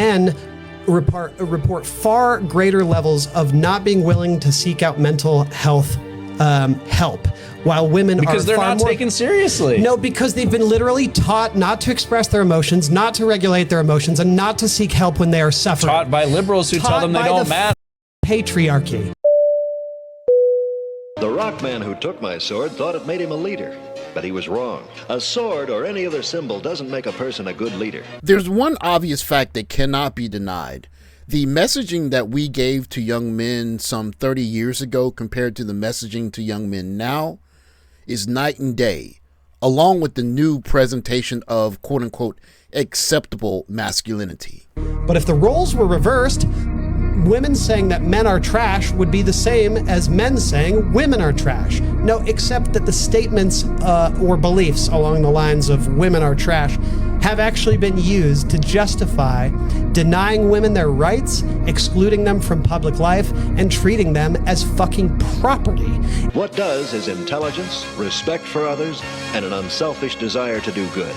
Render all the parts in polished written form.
men report far greater levels of not being willing to seek out mental health help, while women because they're not taken seriously. No, because they've been literally taught not to express their emotions, not to regulate their emotions, and not to seek help when they are suffering. Taught by liberals who tell them they don't matter. Patriarchy. The rock man who took my sword thought it made him a leader, but he was wrong. A sword or any other symbol doesn't make a person a good leader. There's one obvious fact that cannot be denied. The messaging that we gave to young men some 30 years ago compared to the messaging to young men now is night and day, along with the new presentation of quote-unquote acceptable masculinity. But if the roles were reversed, women saying that men are trash would be the same as men saying women are trash. No, except that the statements or beliefs along the lines of women are trash have actually been used to justify denying women their rights, excluding them from public life, and treating them as fucking property. What does is intelligence, respect for others, and an unselfish desire to do good.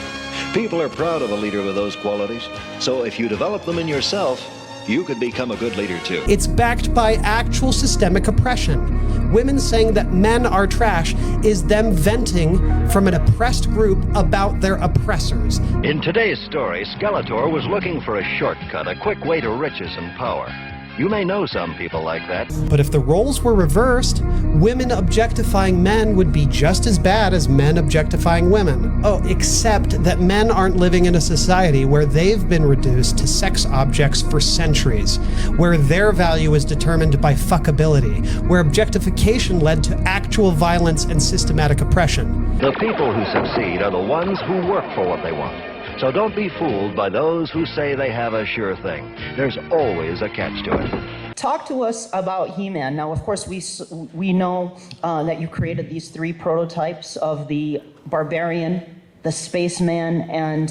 People are proud of a leader with those qualities, so if you develop them in yourself, you could become a good leader too. It's backed by actual systemic oppression. Women saying that men are trash is them venting from an oppressed group about their oppressors. In today's story, Skeletor was looking for a shortcut, a quick way to riches and power. You may know some people like that. But if the roles were reversed, women objectifying men would be just as bad as men objectifying women. Oh, except that men aren't living in a society where they've been reduced to sex objects for centuries, where their value is determined by fuckability, where objectification led to actual violence and systematic oppression. The people who succeed are the ones who work for what they want. So don't be fooled by those who say they have a sure thing. There's always a catch to it. Talk to us about He-Man. Now, of course, we know that you created these three prototypes of the barbarian, the spaceman, and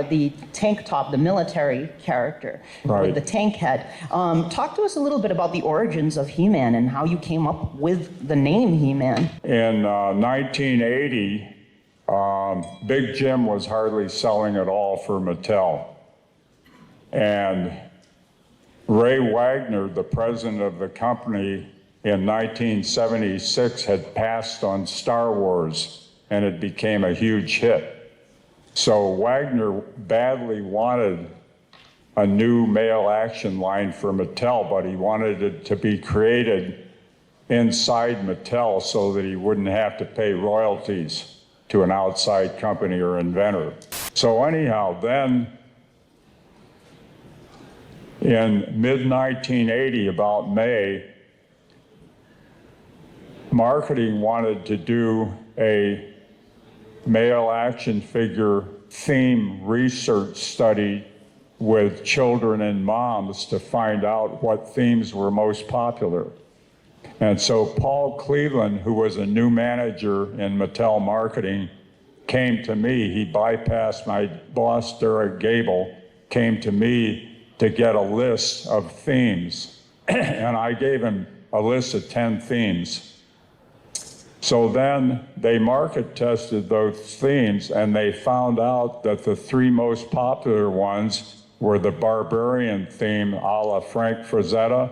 the tank top, the military character with the tank head. Talk to us a little bit about the origins of He-Man and how you came up with the name He-Man. In 1980, Big Jim was hardly selling at all for Mattel. And Ray Wagner, the president of the company, in 1976 had passed on Star Wars, and it became a huge hit. So Wagner badly wanted a new male action line for Mattel, but he wanted it to be created inside Mattel so that he wouldn't have to pay royalties to an outside company or inventor. So anyhow, then in mid-1980, about May, marketing wanted to do a male action figure theme research study with children and moms to find out what themes were most popular. And so Paul Cleveland, who was a new manager in Mattel marketing, came to me. He bypassed my boss, Derek Gable, came to me to get a list of themes. And I gave him a list of 10 themes. So then they market tested those themes, and they found out that the three most popular ones were the barbarian theme a la Frank Frazetta,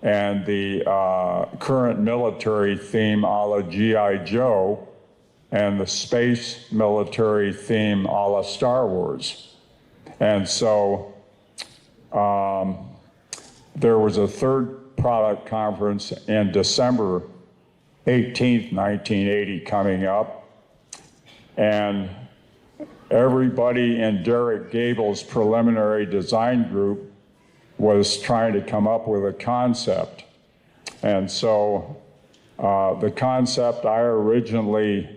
and the current military theme a la G.I. Joe, and the space military theme a la Star Wars. And so there was a third product conference in December 18th, 1980 coming up, and everybody in Derek Gable's preliminary design group was trying to come up with a concept. And so the concept I originally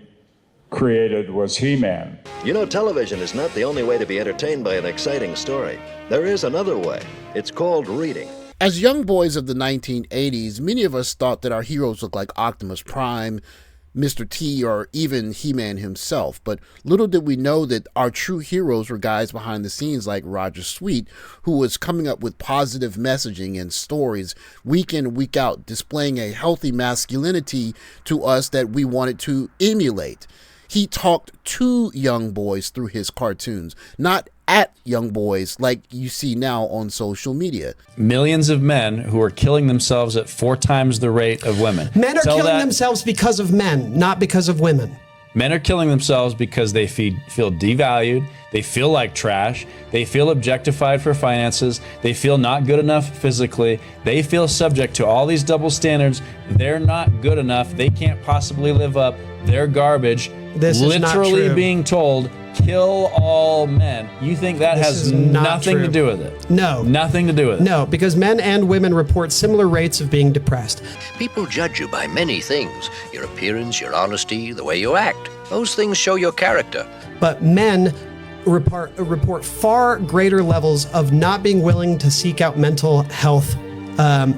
created was He-Man. You know, television is not the only way to be entertained by an exciting story. There is another way. It's called reading. As young boys of the 1980s, many of us thought that our heroes looked like Optimus Prime, Mr. T, or even He-Man himself, but little did we know that our true heroes were guys behind the scenes like Roger Sweet, who was coming up with positive messaging and stories week in and week out, displaying a healthy masculinity to us that we wanted to emulate. He talked to young boys through his cartoons, not at young boys like you see now on social media. Millions of men who are killing themselves at 4 times the rate of women. Men are killing themselves because of men, not because of women. Men are killing themselves because they feel devalued, they feel like trash, they feel objectified for finances, they feel not good enough physically, they feel subject to all these double standards. They're not good enough, they can't possibly live up, they're garbage. This is not literally true. being told, kill all men. You think that has nothing to do with it? No. Nothing to do with it? No, because men and women report similar rates of being depressed. People judge you by many things: your appearance, your honesty, the way you act. Those things show your character. But men report far greater levels of not being willing to seek out mental health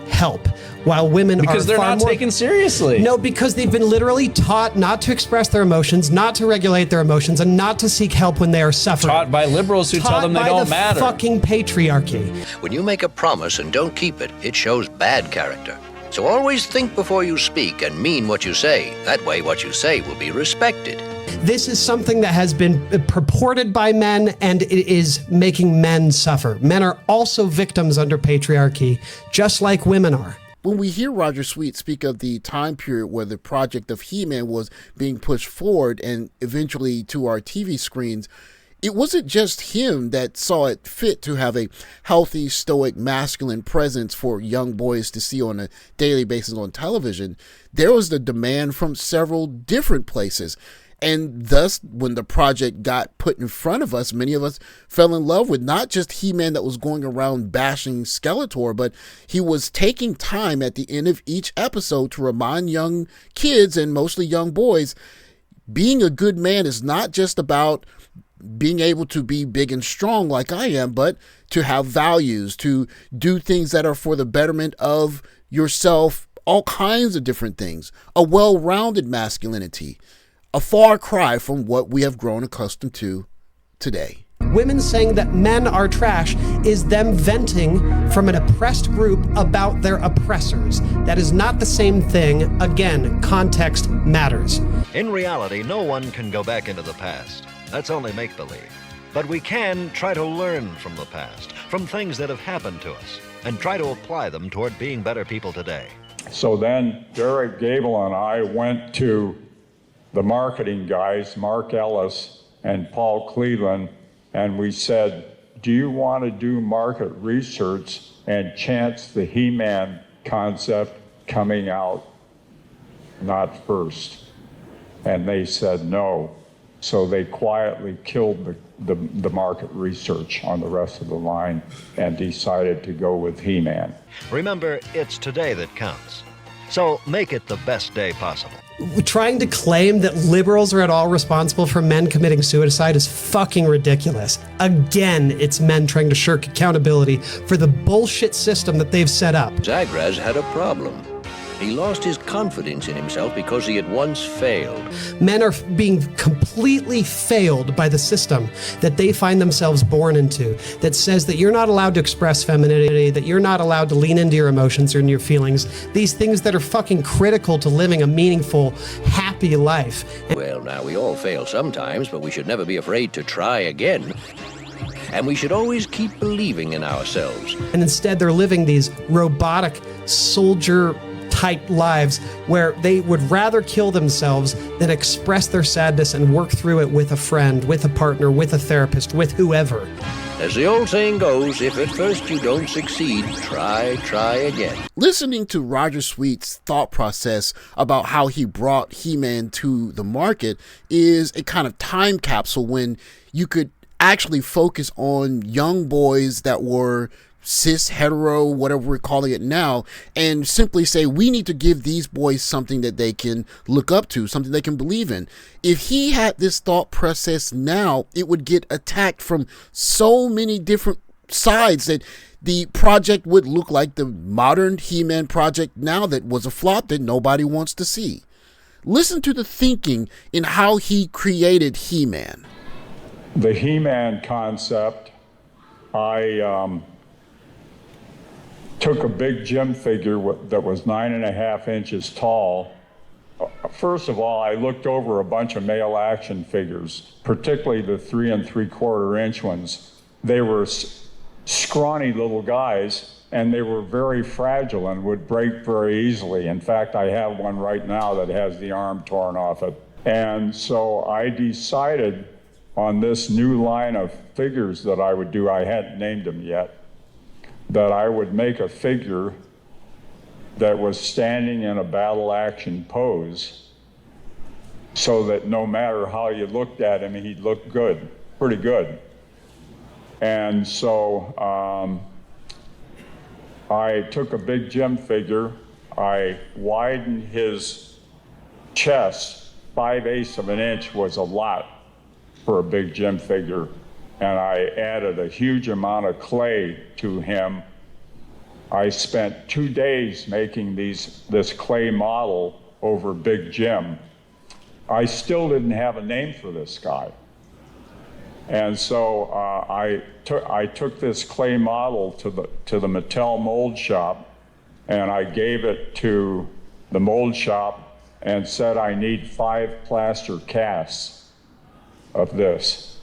help, while women because they're not taken seriously. No, because they've been literally taught not to express their emotions, not to regulate their emotions, and not to seek help when they are suffering. Taught by liberals who tell them they don't matter. Fucking patriarchy. When you make a promise and don't keep it, it shows bad character. So always think before you speak and mean what you say. That way what you say will be respected. This is something that has been purported by men, and it is making men suffer. Men are also victims under patriarchy, just like women are. When we hear Roger Sweet speak of the time period where the project of He-Man was being pushed forward and eventually to our TV screens, it wasn't just him that saw it fit to have a healthy, stoic, masculine presence for young boys to see on a daily basis on television. There was the demand from several different places. And thus, when the project got put in front of us, many of us fell in love with not just He-Man that was going around bashing Skeletor, but he was taking time at the end of each episode to remind young kids, and mostly young boys, being a good man is not just about being able to be big and strong like I am, but to have values, to do things that are for the betterment of yourself, all kinds of different things, a well-rounded masculinity. A far cry from what we have grown accustomed to today. Women saying that men are trash is them venting from an oppressed group about their oppressors. That is not the same thing. Again, context matters. In reality, no one can go back into the past. That's only make-believe. But we can try to learn from the past, from things that have happened to us, and try to apply them toward being better people today. So then Derek Gable and I went to the marketing guys, Mark Ellis and Paul Cleveland, and we said, do you want to do market research and chance the He-Man concept coming out not first? And they said no. So they quietly killed the market research on the rest of the line and decided to go with He-Man. Remember, it's today that counts. So make it the best day possible. Trying to claim that liberals are at all responsible for men committing suicide is fucking ridiculous. Again, it's men trying to shirk accountability for the bullshit system that they've set up. Zagraz had a problem. He lost his confidence in himself because he had once failed. Men are being completely failed by the system that they find themselves born into, that says that you're not allowed to express femininity, that you're not allowed to lean into your emotions or in your feelings, these things that are fucking critical to living a meaningful, happy life. Well, now, we all fail sometimes, but we should never be afraid to try again. And we should always keep believing in ourselves. And instead, they're living these robotic soldier type lives where they would rather kill themselves than express their sadness and work through it with a friend, with a partner, with a therapist, with whoever. As the old saying goes, if at first you don't succeed, try again. Listening to Roger Sweet's thought process about how he brought He-Man to the market is a kind of time capsule when you could actually focus on young boys that were cis, hetero, whatever we're calling it now, and simply say, we need to give these boys something that they can look up to, something they can believe in. If he had this thought process now, it would get attacked from so many different sides that the project would look like the modern He-Man project now that was a flop that nobody wants to see. Listen to the thinking in how he created He-Man. The He-Man concept, I took a big Jim figure that was 9.5 inches tall. First of all, I looked over a bunch of male action figures, particularly the 3 3/4 inch ones they were scrawny little guys, and they were very fragile and would break very easily. In fact, I have one right now that has the arm torn off it. And so I decided on this new line of figures that I would do, I hadn't named them yet, that I would make a figure that was standing in a battle action pose so that no matter how you looked at him, he'd look good, pretty good. And so I took a big Jim figure, I widened his chest, 5/8 of an inch was a lot for a big Jim figure, and I added a huge amount of clay to him. I spent 2 days making this clay model over Big Jim. I still didn't have a name for this guy. And so I took this clay model to the Mattel mold shop, and I gave it to the mold shop and said I need 5 plaster casts of this.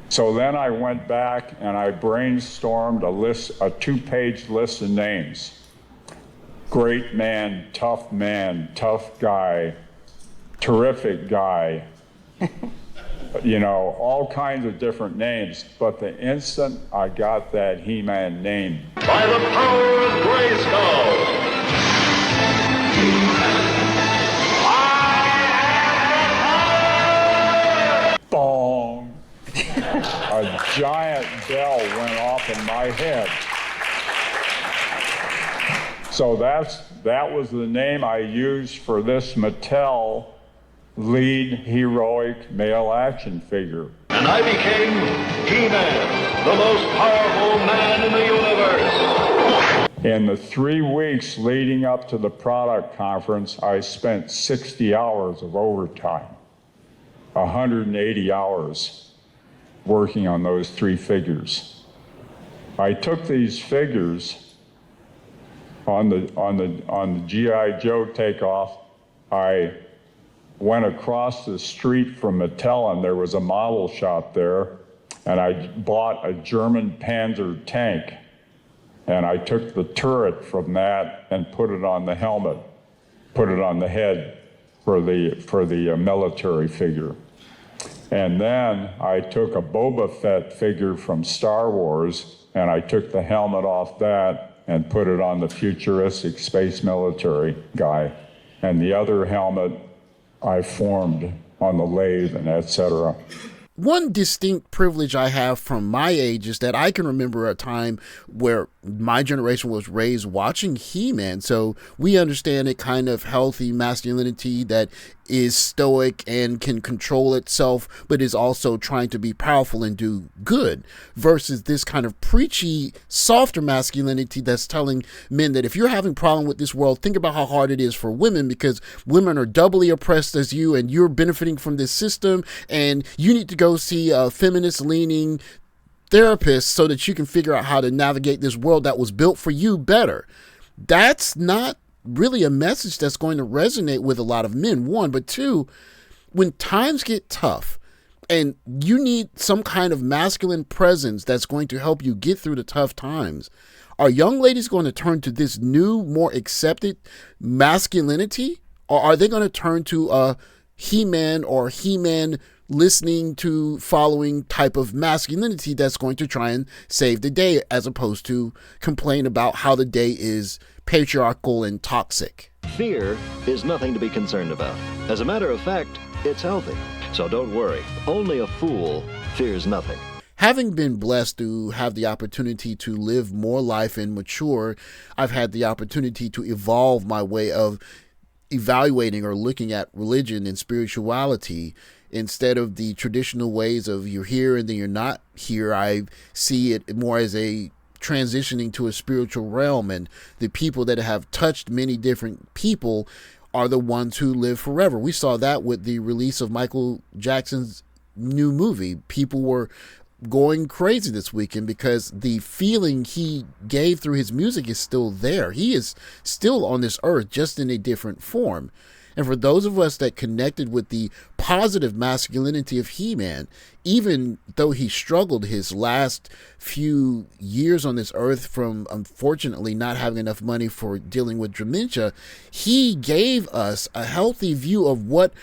So then I went back and I brainstormed a 2-page list of names. Great man, tough guy, terrific guy, you know, all kinds of different names. But the instant I got that He-Man name, by the power of Grayskull, bong, a giant bell went off in my head. So that was the name I used for this Mattel lead heroic male action figure. and I became He-Man, the most powerful man in the universe. In the 3 weeks leading up to the product conference, I spent 60 hours of overtime, 180 hours working on those 3 figures. I took these figures on the G.I. Joe takeoff. I went across the street from Mattel, and there was a model shop there, and I bought a German Panzer tank, and I took the turret from that and put it on the helmet, put it on the head for the military figure. And then I took a Boba Fett figure from Star Wars, and I took the helmet off that and put it on the futuristic space military guy. And the other helmet I formed on the lathe and etc. One distinct privilege I have from my age is that I can remember a time where my generation was raised watching He-Man. So we understand a kind of healthy masculinity that is stoic and can control itself, but is also trying to be powerful and do good, versus this kind of preachy, softer masculinity that's telling men that if you're having a problem with this world, think about how hard it is for women, because women are doubly oppressed as you, and you're benefiting from this system, and you need to go see a feminist-leaning therapist so that you can figure out how to navigate this world that was built for you better. That's not really a message that's going to resonate with a lot of men, one. But two, when times get tough and you need some kind of masculine presence that's going to help you get through the tough times, are young ladies going to turn to this new, more accepted masculinity? Or are they going to turn to a He-Man or He-Man listening to following type of masculinity that's going to try and save the day, as opposed to complain about how the day is patriarchal and toxic? Fear is nothing to be concerned about. As a matter of fact, it's healthy. So don't worry. Only a fool fears nothing. Having been blessed to have the opportunity to live more life and mature, I've had the opportunity to evolve my way of evaluating or looking at religion and spirituality. Instead of the traditional ways of you're here and then you're not here, I see it more as a transitioning to a spiritual realm, and the people that have touched many different people are the ones who live forever. We saw that with the release of Michael Jackson's new movie. People were going crazy this weekend because the feeling he gave through his music is still there. He is still on this earth, just in a different form. And for those of us that connected with the positive masculinity of He-Man, even though he struggled his last few years on this earth from, unfortunately, not having enough money for dealing with dementia, he gave us a healthy view of what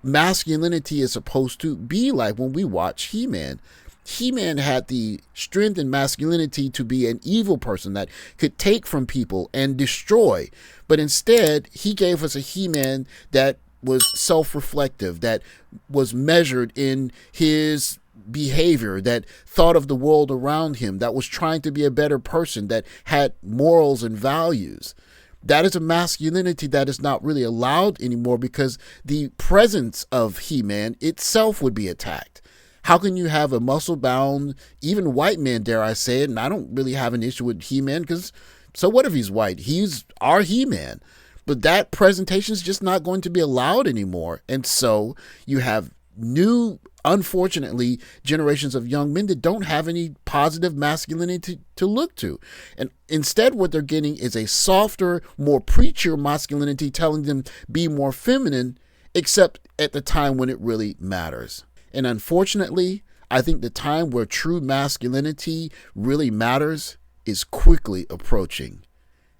masculinity is supposed to be like when we watch He-Man. He-Man had the strength and masculinity to be an evil person that could take from people and destroy. But instead, he gave us a He-Man that was self-reflective, that was measured in his behavior, that thought of the world around him, that was trying to be a better person, that had morals and values. That is a masculinity that is not really allowed anymore because the presence of He-Man itself would be attacked. How can you have a muscle-bound, even white man, dare I say it, and I don't really have an issue with He-Man because so what if he's white? He's our He-Man. But that presentation is just not going to be allowed anymore. And so you have new, unfortunately, generations of young men that don't have any positive masculinity to look to. And instead, what they're getting is a softer, more preacher masculinity telling them be more feminine, except at the time when it really matters. And unfortunately, I think the time where true masculinity really matters is quickly approaching.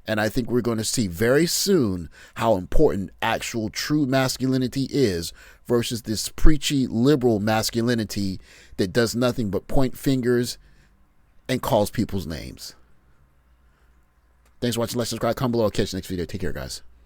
And I think we're going to see very soon how important actual true masculinity is versus this preachy liberal masculinity that does nothing but point fingers and calls people's names. Thanks for watching. Like, subscribe, comment below. I'll catch you next video. Take care, guys.